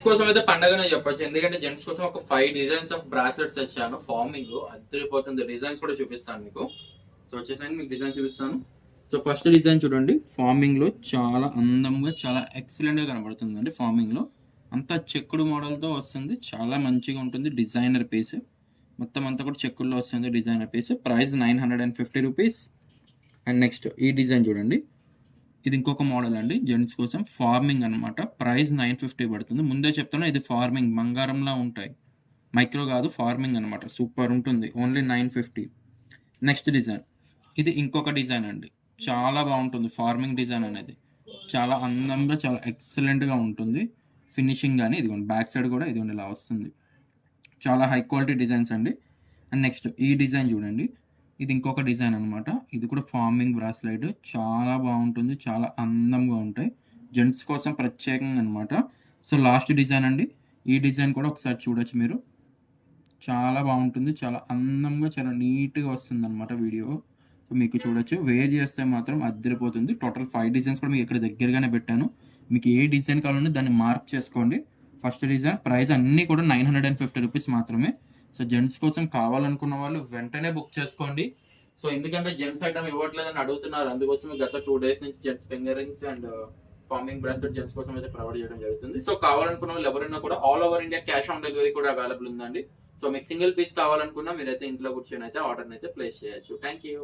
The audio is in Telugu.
కోసం అయితే పండగనే చెప్పొచ్చు. ఎందుకంటే జెంట్స్ కోసం ఒక 5 డిజైన్స్ ఆఫ్ బ్రాస్లెట్స్ తెచ్చాను. ఫార్మింగ్ అద్దరిపోతుంది. డిజైన్స్ కూడా చూపిస్తాను మీకు. సో వచ్చేసరికి మీకు డిజైన్ చూపిస్తాను. సో ఫస్ట్ డిజైన్ చూడండి. ఫార్మింగ్ లో చాలా అందంగా, చాలా ఎక్సలెంట్ గా కనబడుతుంది అండి. ఫార్మింగ్ లో అంతా చెక్కుడు మోడల్ తో వస్తుంది. చాలా మంచిగా ఉంటుంది. డిజైనర్ పీస్ మొత్తం అంతా కూడా చెక్కుల్లో వస్తుంది. Designer piece price 950 rupees. And next ఈ డిజైన్ చూడండి. ఇది ఇంకొక మోడల్ అండి. జెంట్స్ కోసం ఫార్మింగ్ అనమాట. ప్రైస్ 950 పడుతుంది. ముందే చెప్తాను, ఇది ఫార్మింగ్ బంగారంలా ఉంటాయి. మైక్రో కాదు, ఫార్మింగ్ అనమాట. సూపర్ ఉంటుంది. ఓన్లీ 950. నెక్స్ట్ డిజైన్, ఇది ఇంకొక డిజైన్ అండి. చాలా బాగుంటుంది. ఫార్మింగ్ డిజైన్ అనేది చాలా అందంగా, చాలా ఎక్సలెంట్గా ఉంటుంది. ఫినిషింగ్ కానీ ఇదిగోండి, బ్యాక్ సైడ్ కూడా ఇదిగోండి ఇలా వస్తుంది. చాలా హై క్వాలిటీ డిజైన్స్ అండి. అండ్ నెక్స్ట్ ఈ డిజైన్ చూడండి. ఇది ఇంకొక డిజైన్ అనమాట. ఇది కూడా ఫార్మింగ్ బ్రాస్లైట్. చాలా బాగుంటుంది. చాలా అందంగా ఉంటాయి. జెంట్స్ కోసం ప్రత్యేకంగా అనమాట. సో లాస్ట్ డిజైన్ అండి. ఈ డిజైన్ కూడా ఒకసారి చూడొచ్చు మీరు. చాలా బాగుంటుంది. చాలా అందంగా, చాలా నీట్గా వస్తుంది అనమాట వీడియో. సో మీకు చూడొచ్చు. వేర్ చేస్తే మాత్రం అద్దరిపోతుంది. టోటల్ 5 డిజైన్స్ కూడా మీకు ఇక్కడ దగ్గరగానే పెట్టాను. మీకు ఏ డిజైన్ కావాలంటే దాన్ని మార్క్ చేసుకోండి. ఫస్ట్ డిజైన్ ప్రైస్ అన్నీ కూడా 950 రూపీస్ మాత్రమే. సో జెంట్స్ కోసం కావాలనుకున్న వాళ్ళు వెంటనే బుక్ చేసుకోండి. సో ఎందుకంటే జెంట్స్ ఐటమ్ ఇవ్వట్లేదని అడుగుతున్నారు. అందుకోసం గత 2 డేస్ నుంచి gents finger rings and farming bracelet gents కోసం అయితే ప్రొవైడ్ చేయడం జరుగుతుంది. సో కావాలనుకున్న వాళ్ళు ఎవరైనా కూడా all over India cash on delivery కూడా అవైలబుల్ ఉందండి. సో మీకు సింగిల్ పీస్ కావాలనుకున్నా మీరైతే ఇంట్లో కూర్చొని అయితే ఆర్డర్ అయితే ప్లేస్ చేయొచ్చు. Thank you.